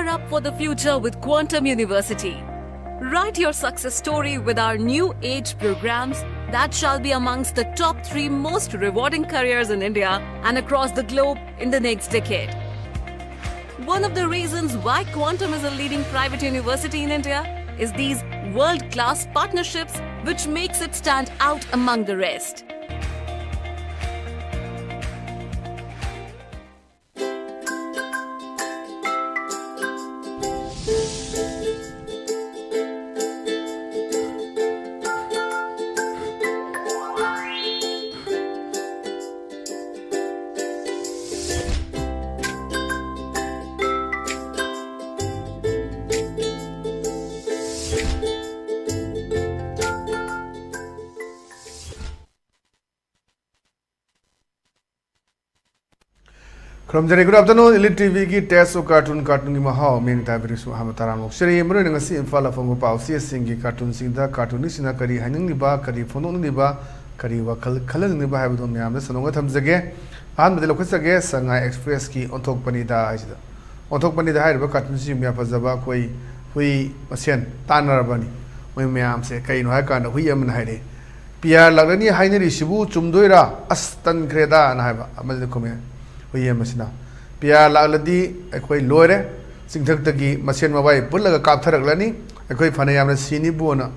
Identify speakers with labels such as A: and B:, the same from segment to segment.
A: Gear up for the future with Quantum University. Write your success story with our new age programs that shall be amongst the top 3 most rewarding careers in India and across the globe in the next decade. One of the reasons why Quantum is a leading private university in India is these world-class partnerships which makes it stand out among the rest.
B: Good afternoon, Elite TV ki test o cartoon ki mahaw ming tabirisu hamataramok. Siri mero nga si infala fongo pao si singi cartoon singda cartoon sina kari haning niba kari phonong niba kari wakal khalang niba haibdo myam da sanonga thamjage han badelo khasage Shanghai Express ki onthok panida aisida onthok panida haiba cartoon si mya phajaba koi hui masen tanarabani moi myam se kai no ha kana hui amna haire pia lagani hainari sibu chumdoira astan kreda na haiba amal khome hui masina pia lagdi ekoi loire singthak tagi masen mabai pullaga kaptharak lani ekoi phane yamna sini bona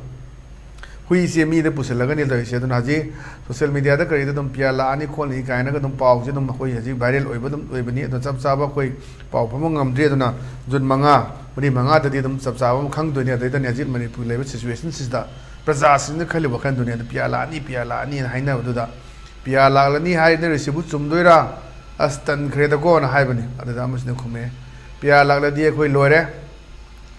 B: hui se mi de pusalaga ni dai se dun haji social media da kari dum pia la ani kholi kaina ga dum pau je dum hoi haji viral oiba dum oibani do chap chaba koi pau pham ngamdre duna jun manga mari manga da dum chap chaba khang dunia da dan haji manipur level situation sida praja sin khali wakan dunia da pia la ani haina du da pia la ni hai ne resibu chumdoira Astan kreda ko na haibani adada amusne khume pia lagla die khoi loire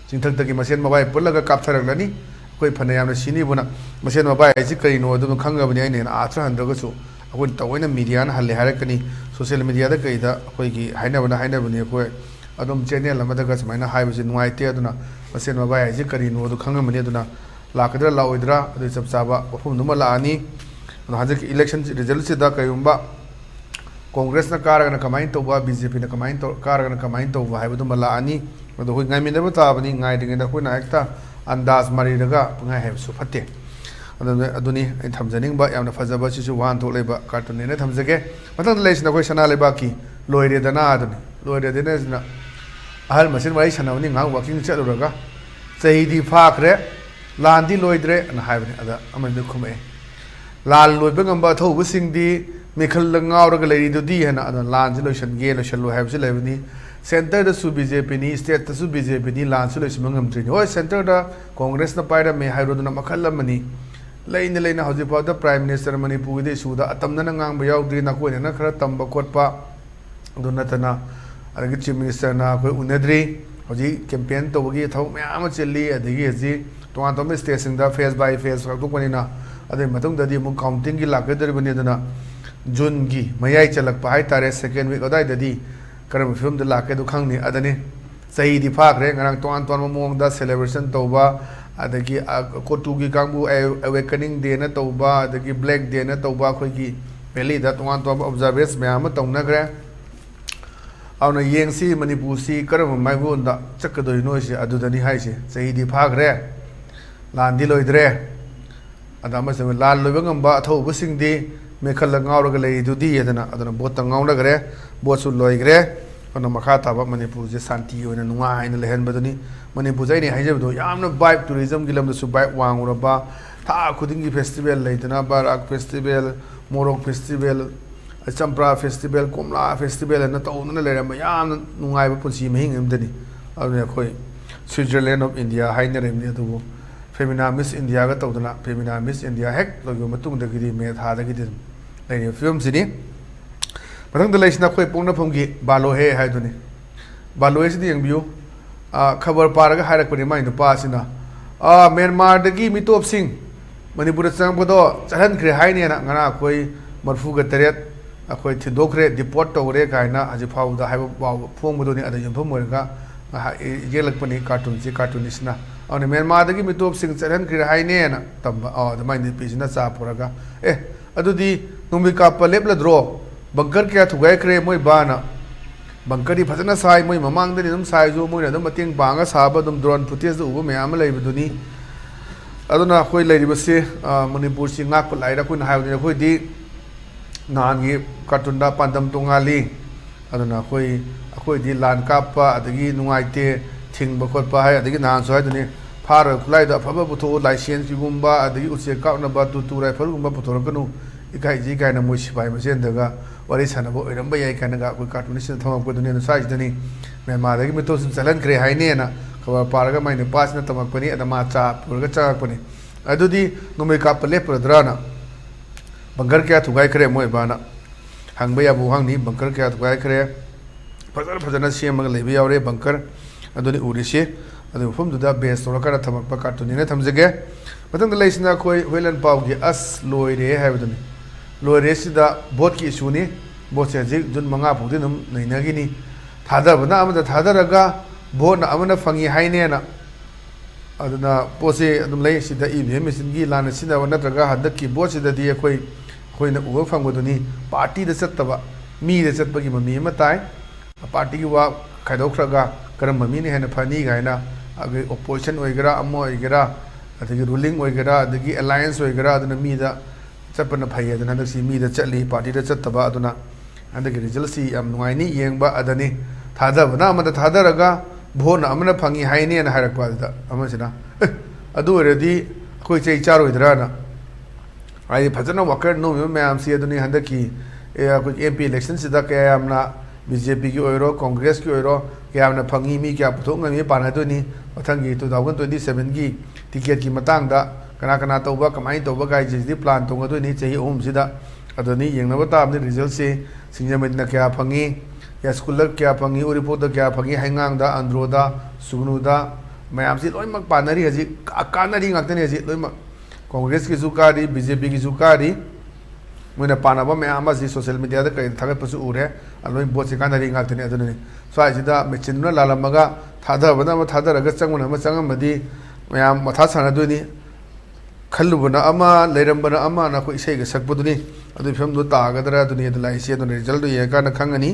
B: singthak tagi masen mabai pullaga kaptharak lani khoi phane yamna sini buna masen mabai ji kai no dum khanga bani aine a thra handaga su akun tawoina media na halle harakani social media da kai da khoi gi haina bani khoi adum channel amada ga smaina haibasi nuai te aduna masen mabai ji kari no du khanga bani aduna lakadra laoidra adu chap chaba phum numa la ani hajik election result se da kayumba Congress na karagana kamain tawba BJP na kamain to karagana kamain tawba haibadu mala ani madu hui ngai minda bata bani ngai dinga hui na ekta andas mari daga ngai haib su phatte aduni in thamjaning ba yamna fajaba chi chu wan thok leba cartoon ne thamjage matang leis na koi sana leba ki loire dana aduni loire dena na ahal masin mai sana ni ngang walking chaluraga chei phakre landi loidre na haibani ada aman de khume lal loiba ngamba thobu singdi Mikhal Langauraga lady do D and other Lancelation Gale or Shallow have Silevani, Center the Su BJP, State the Su BJP, Lancelation Mungam Tree. Oh, Center the Congress the Pida may hide on a Makalamani. Lay in the lane of the Prime Minister Manipu, the Suda, Atamnangang, Bayau, Dina Queen, and Nakara Tamba Kotpa, Donatana, Agachi Minister Nako Unedri, Hoji, campaign to get home, Amachili at the Yezi, to Antomis station the face by face of Tupanina, other Matung the Dimu counting Lakadar Benedana. June gi mayai chalak pa hai tare second week odai dadi karam film de lake du khang ni adani sahi di phak re ngarang ton mong da celebration toba adagi kotu gi kangbu awakening day na toba adagi black day na toba khoi gi peli da ton observers me am tong na gre awna yeng si manipur si karam mai bu da chakadoi no si adudani hai si sahi di phak re lan di loidre adama se lal loibangam ba tho bu sing di Mikhal Langauraga lay do D adana botang ngauna gre bosu loigre on a makata Manipur Santi and Nua in the Lehen Badani Manipur any hijab yamna vibe tourism gilam the subai wanguraba ta kudingi festival laitana barak festival morok festival champra festival komla festival and not on the lerama yam nungai punsi mahing emdani khoi Switzerland of India hainer emni to Femina Miss India ga tawdana Femina Miss India hek logo matung da gidi me tha da gidi film sini matang dalai sina khoi pongna phomgi balo he hai duni balo is di yangbiu khabar paraga hairak pani mai no pa sina Myanmar dagi mitop sing Manipur chang bodo chahan khre hai ne na ngana khoi marfu ga teret khoi thidokre deport tore kaina aji phau da hai phom bodo ni ada yam phom morga yelak pani cartoonist na on Myanmar dagi mitop sing chahan khre hai ne na tamba the mai ni pisina cha poraga adudi Numika Palebla draw, Bunker Cat Wakre Moy Bana, ꯕꯪꯀꯔꯗꯤ ꯐꯖꯅ ꯁꯥꯏ ꯃꯣꯏ ꯃꯃꯥꯡꯗꯗꯤ ꯑꯗꯨꯝ ꯁꯥꯏꯁꯨ ꯃꯣꯏꯅ ꯑꯗꯨꯝ ꯃꯇꯦꯡ ꯄꯥꯡꯉ ꯁꯥꯕ ꯑꯗꯨꯝ ꯗ꯭ꯔꯣꯟ ꯐꯨꯇꯦꯖꯇ ꯎꯕ ꯃꯌꯥꯝ ꯑꯃ ꯂꯩꯕꯗꯨꯅꯤ ꯑꯗꯨꯅ ꯑꯩꯈꯣꯏ ꯂꯩꯔꯤꯕꯁꯤ ꯃꯅꯤꯄꯨꯔꯁꯤ ꯉꯥꯛꯄ ꯂꯥꯏꯔ ꯑꯩꯈꯣꯏꯅ ꯍꯥꯏꯕꯗꯨꯅꯤ ꯑꯩꯈꯣꯏꯗꯤ ꯅꯍꯥꯟꯒꯤ ꯀꯥꯔꯇꯨꯟꯗ ꯄꯥꯟꯗꯝ ꯇꯣꯡꯉꯥꯜꯂꯤ ꯑꯗꯨꯅ ꯑꯩꯈꯣꯏꯗꯤ ꯂꯥꯟ ꯀꯥꯞꯄ ꯑꯗꯒꯤ ꯅꯨꯡꯉꯥꯏꯇꯦ ꯊꯤꯡꯕ ꯈꯣꯠꯄ ꯍꯥꯏ ꯑꯗꯒꯤ ꯅꯍꯥꯟꯁꯨ ꯍꯥꯏꯗꯨꯅꯤ ꯐꯥꯔꯒ ꯈꯨꯠꯂꯥꯏꯗ ꯑꯐꯕ ꯄꯨꯊꯣꯛꯎ ꯂꯥꯏꯁꯦꯟꯁꯀꯤꯒꯨꯝꯕ ꯑꯗꯒꯤ ꯎꯆꯦꯛ ꯀꯥꯞꯅꯕ ꯇꯨ ꯔꯥꯏꯐꯜꯒꯨꯝꯕ ꯄꯨꯊꯣꯔꯛꯀꯅꯨ ꯏꯀꯥꯏꯖꯤ ꯀꯥꯏꯅ ꯃꯣꯏ ꯁꯤꯐꯥꯏ ꯃꯁꯦꯟꯗꯒ ꯋꯥꯔꯤ ꯁꯥꯟꯅꯕ ꯑꯣꯏꯔꯝꯕ ꯌꯥꯏ ꯀꯥꯏꯅꯒ ꯑꯩꯈꯣꯏ ꯀꯥꯔꯇꯨनिꯁꯅ ꯊꯝꯃꯛꯄꯗꯨꯅꯤ ꯑꯗꯨ ꯁ꯭ꯋꯥꯏꯁꯤꯗꯅꯤ ꯃꯦꯟꯃꯥꯔꯗꯒꯤ ꯃꯤꯇꯣꯞ ꯁꯨꯝ ꯆꯠꯍꯟꯈ꯭ꯔꯦ ꯍꯥꯏꯅꯦꯅ ꯈꯕꯔ ꯄꯥꯔꯒ ꯃꯥꯏ ꯅꯨꯄꯥꯁꯤꯅ ꯇꯝꯃꯛꯄꯅꯤ ꯑꯗ ꯃꯥ ꯆꯥ ꯄꯨꯔꯒ ꯆꯪꯉꯛꯄꯅꯤ ꯑꯗꯨꯗꯤ ꯅꯣꯡꯃꯩ ꯀꯥꯞꯄ ꯂꯦꯞꯄꯨꯔꯗ꯭ꯔꯥꯅ ꯕꯪꯀꯔ ꯀꯌꯥ ꯊꯨꯒꯥꯏꯈ꯭ꯔꯦ ꯃꯣꯏ ꯏꯕꯥꯅ ꯍꯪꯕ ꯌꯥꯕ ꯋꯥꯍꯪꯅꯤ ꯕꯪꯀꯔ ꯀꯌꯥ ꯊꯨꯒꯥꯏꯈ꯭ꯔꯦ ꯐꯖꯅ ꯁꯦꯝꯃꯒ ꯂꯩꯕ ꯌꯥꯎꯔꯦ ꯕꯪꯀꯔ ꯑꯗꯨꯅꯤ ꯎꯔꯤꯁꯤ ꯑꯗꯨ ꯃꯐꯝꯗꯨꯗ ꯕꯦꯁ ꯇꯧꯔꯀꯥꯟꯗ ꯊꯝꯃꯛꯄ ꯀꯥꯔꯇꯨꯟꯅꯤꯅ ꯊꯝꯖꯒꯦ ꯃꯊꯪꯗ ꯂꯩꯁꯤꯅ ꯑꯩꯈꯣꯏ ꯍꯨꯏꯂꯦꯟ ꯄꯥꯎꯒꯤ ꯑꯁ ꯂꯣꯏꯔꯦ ꯍꯥꯏꯕꯗꯨꯅꯤ ꯂꯣꯏꯔꯦ ꯁꯤꯗ ꯚꯣꯠꯀꯤ ꯏꯁꯨꯅꯤ ꯚꯣꯠꯁꯦ ꯍꯧꯖꯤꯛ ꯖꯨꯟ 5 ꯐꯥꯎꯗꯤ ꯑꯗꯨꯝ ꯅꯩꯅꯈꯤꯅꯤ ꯊꯥꯗꯕꯅ ꯑꯃꯗ ꯊꯥꯗꯔꯒ ꯚꯣꯠꯅ ꯑꯃꯅ ꯐꯪꯉꯤ ꯍꯥꯏꯅꯦꯅ ꯑꯗꯨꯅ ꯄꯣꯠꯁꯦ ꯑꯗꯨꯝ ꯂꯩ ꯁꯤꯗ EVM ꯃꯦꯆꯤꯟꯒꯤ ꯂꯥꯟꯅ ꯁꯤꯖꯤꯟꯅꯕ ꯅꯠꯇ꯭ꯔꯒ ꯍꯟꯗꯛꯀꯤ ꯚꯣꯠꯁꯤꯗꯗꯤ ꯑꯩꯈꯣꯏꯅ ꯎꯕ ꯐꯪꯕꯗꯨꯅꯤ ꯄꯥꯔꯇꯤꯗ ꯆꯠꯇꯕ ꯃꯤꯗ ꯆꯠꯄꯒꯤ ꯃꯃꯤ ꯑꯃ ꯇꯥꯏ ꯄꯥꯔꯇꯤꯒꯤ ꯋꯥ ꯈꯥꯏꯗꯣꯛꯈ꯭ꯔꯒ ꯀꯔꯝꯕ ꯃꯤꯅ ꯍꯦꯟꯅ ꯐꯅꯤ ꯀꯥꯏꯅ ꯑꯩꯈꯣꯏ ꯑꯣꯄꯣꯖꯤꯁꯟ ꯑꯣꯏꯒꯦꯔꯥ ꯑꯃ ꯑꯣꯏꯒꯦꯔꯥ ꯑꯗꯒꯤ ꯔꯨꯂꯤꯡ ꯑꯣꯏꯒꯦꯔꯥ ꯑꯗꯒꯤ ꯑꯦꯂꯥꯏꯟꯁ ꯑꯣꯏꯒꯦꯔꯥ ꯑꯗꯨꯅ ꯃꯤꯗ चपन फै अदन हंदक्सी मीद चली पार्टी चत्तब अदुना हंदकी रिजल्टसी याम नुंगाइनी येंगबा अदनी थादबना अमद थादरगा भोन अमना फंगी हाइने ना हारकपा अदुदा अमसिना अदु ओरदी अखोय चै चारोइदराना आई फजना वकर नो मैम सी अदुनी हंदकी अखोय एमपी इलेक्शन सिदा कयामना बीजेपी की ओइरो कांग्रेस की ओइरो कयामना फंगी मी क्या पुथोंगमी पानादोनी मथंगी 2027 की टिकेट की मतंगदा कना कना तौबा कमाई तौबा गाइजेदी प्लान तोंगदोनी चही ओम सिदा अदनी येंगनबा ताबनी रिजल्ट से सिंगजमेदना क्या फंगी या स्कूलर क्या फंगी उरिपोदा क्या फंगी हाइंगांगदा अंद्रोदा सुगनुदा मैम से लोइमक पानरी हजी कानरी ngaktani हजी लोइमक कांग्रेस की जुकारी बीजेपी की जुकारी मोइना पानाबा मैम अजी सोशल मीडिया दा कई थागतपसु उरे अलोइ बोट से कानरी ngaktani अदनी स्वाइसिदा मेचिनना लालमगा थादबना म थादरगा चंगमना म चंगमदी मैम मथा सानदोनी खल्लुबना अमा लेरंबना अमा ना को इसेगा सकपदुनी अदु फिल्मदो तागदरा दुनी लाइसे अदु रिजल्ट ये काना खंगनी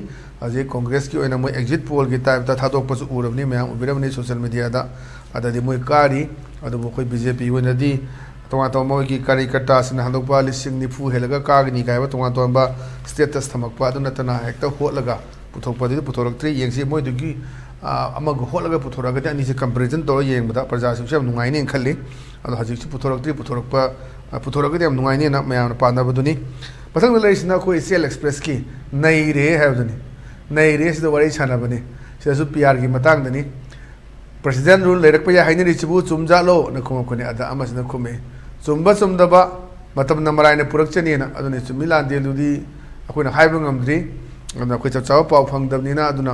B: अजे कांग्रेस की ओइना मोय एग्जिट पोल की टाइप ता थादोकपसु उरबनी मैम उबिरबनी सोशल मीडिया दा अददि मोय कारी अदु कोई बीजेपी ओइनादी तोंगा तो मोय की कार्यकर्ता सिन हंदोकपा लिसिंग निफु हेलगा कागनी कायबा तोंगा तोंबा स्टेटस थमकपा अदु नतना हेक्ता होलगा पुथोकपदि पुथोरक्त्री येंगसी मोय दुगी अमग होलगा पुथोरगदि अनिसे कंपैरिजन तो येंगबदा प्रजा सिम नुंगाइने खल्ली अदु हजिक पुथोरक्त्री पुथोरकपा पुथोरगदि हम नुंगाइने ना मैम पानबदुनी मथंग लेसिना कोई सेल एक्सप्रेस की नईरे हैबदुनी नईरे सिदा वरी छानबनी सिदासु पीआर की मतंगदनी प्रेसिडेंट रूल लेरकपा या हाइने रिचिबु चुमजालो न खुमकने अदा अमसना खुमे चुमबा चुमदबा मतम नमराइने पुरकचनीना अदुनी चुमिलान देलुदी अखोइना हाइबा ngamdri अदुना अखोइ चचाव पाव फंगदबनीना अदुना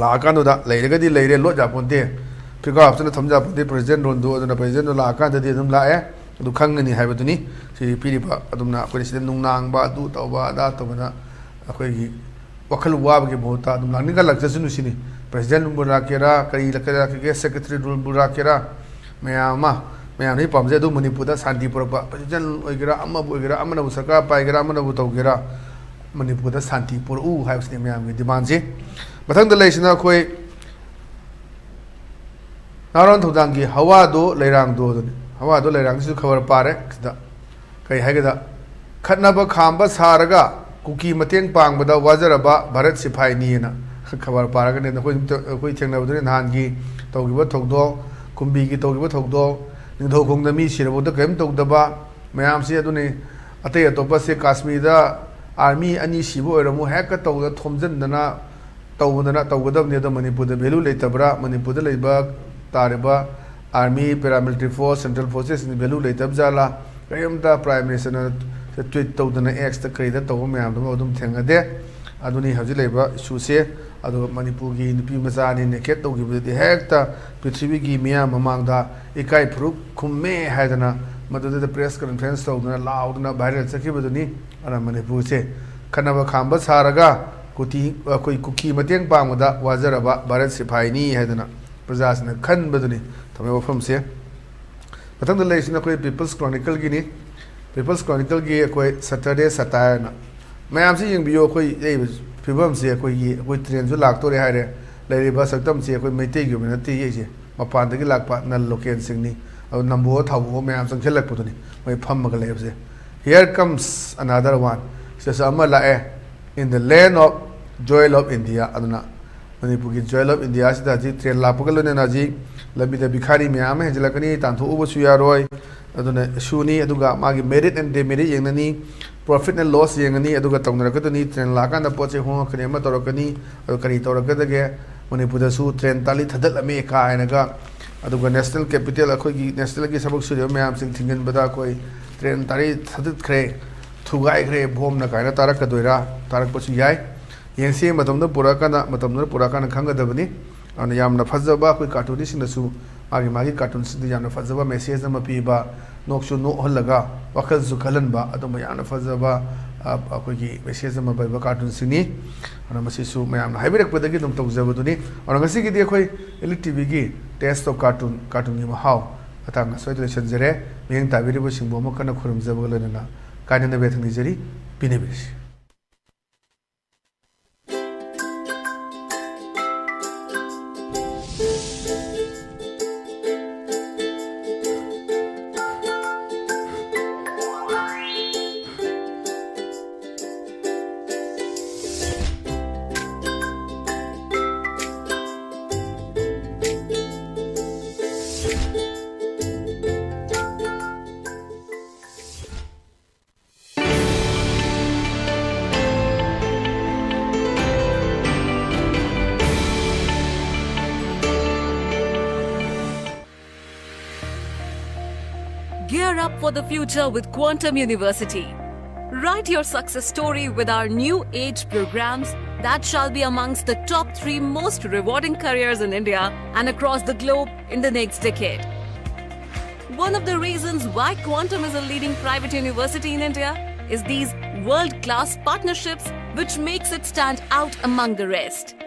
B: लाकानोदा लेरगदि लेरे लो जापोंते फिगा ऑप्शन थमजापोंते प्रेसिडेंट रूल दो अदुना प्रेसिडेंट लाकाददि अदुम लाए अदु खंगनी हाइबदुनी सि पिरिबा अदुमना अखोइ सिदा नुंगनांगबा अदु तौबा अदा तौबना अखोइगी वखल वाबगे बहुता अदुम लानिगा लक्जसुनु सिनी प्रेसिडेंट बुराकेरा कई लकरा के सेक्रेटरी रूल बुराकेरा मैम नहीं पामजे अदु मणिपुरदा शांति पुरपा प्रेसिडेंट ओइगेरा अम्मा ओइगेरा अम्मना सरकार पाइगेरा अम्मना तौगेरा मणिपुरदा शांति पुरउ हाइबसने मैम की डिमांड से मथंगदा लेसिना अखोइ नारायण थौदांगी हवादो लैरांगदो हवादो लैरांगसु खबर पारे सिदा कई हाइगदा खतनबा खांबा सारगा कुकी मतेंग पांगबदा वाजरबा भारत सिपाहीनीना खबर पारगने अखोइ थेंनबदुनि नहानगी तौगिबा थौदो कुंबीगी तौगिबा थौदो निंधौखोंदा मी सिरबोदा कैम तौदबा मैम से अदुनि अतै अतोपा से काश्मीरदा आर्मी अनि सिबो ओइरमु हेक तौदा थोमजनदना तौगदबने द मणिपुरदा वैल्यू लेतबरा मणिपुरदा लेबा तारेबा army paramilitary force central forces नि वैल्यू लेतब जाला कयमता प्राइम मिनिस्टर ट्वीट तौदना एक्स ता करिदा तौबा मैम दम अदुम थेंगदे अदुनि हजि लेबा इशू से अदु मणिपुर की नुपी मचानी नेकेट तौगिबदि हेक्ता पृथ्वी की मिया ममांगदा इकाई फुरुक खुम्मे हायदना मदुदा प्रेस कॉन्फ्रेंस तौदना लाउदना वायरल चखिबदुनि अना मणिपुर से खनबा खांबा सारगा कुटी कोई कुकी मतेंग पांगदा वाजरबा भारत सिपाहीनी हायदना प्रजासना खनबदुनि थमे वफम से मथंग लेसिना कोई पीपल्स क्रॉनिकल की नि पीपल्स क्रॉनिकल की कोई सैटरडे सटायर ना मैम से यंग बियो कोई फिबम से कोई ट्रेन जो लाक्तोरे हाइरे लेरिबा सक्तम से कोई मैते गी में नती ये मपान दगी लाकपा नल लोकेल सिंगनी और नंबो थावो मैम संगलक पुतनी मैं फम गले से हियर कम्स अनदर वन से अमा लाए in the land of jewel of India अदना मणिपुर की जॉयल ऑफ इंडिया से जी ट्रेन लापगल ने जी लबी द भिखारी मैम है जलकनी तांथो उबसु यारोय अदुना सुनी अदुगा मागी मेरिट एंड डेमेरिट येंगनी प्रॉफिट एंड लॉस येंगनी अदुगा तौनरकदनी ट्रेन लाकान पोचे होंगखने म तौरकनी अदु करी तौरकदगे मणिपुर सु ट्रेन ताली थदलमे कायनगा अदुगा नेशनल कैपिटल अखोगी नेशनल की सबक सुरियो मैम सिंह थिंगन बदा कोई ट्रेन तारी थदखरे थुगाइखरे भोमना कायना तारकदोइरा तारकपसु याय येंसे मतमद पुराकाना खंगदबनी अन यामना फजबा कोई कार्टूनिस्टनसु मागी कार्टून से यामना फजबा मेसेज अमा पीबा नोक्सु नोहलगा वखलसु खलनबा अदुम यामना फजबा अखोगी मेसेज अमा पीबा कार्टून सिनी अन मसिसु मयामना हाइबिरकपदगी दुम तौजबदुनी अन गसिगिदि अखोई एलिट टीवी की टेस्ट ऑफ कार्टून की Mahav अतांग सोइदले सनजरे मियंग ताबिरिबो सिंबो मकना खुरमजबगलना कायनना बेथंग निजरी बिनेबिस
A: Gear up for the future with Quantum University. Write your success story with our new age programs that shall be amongst the top 3 most rewarding careers in India and across the globe in the next decade. One of the reasons why Quantum is a leading private university in India is these world-class partnerships which makes it stand out among the rest.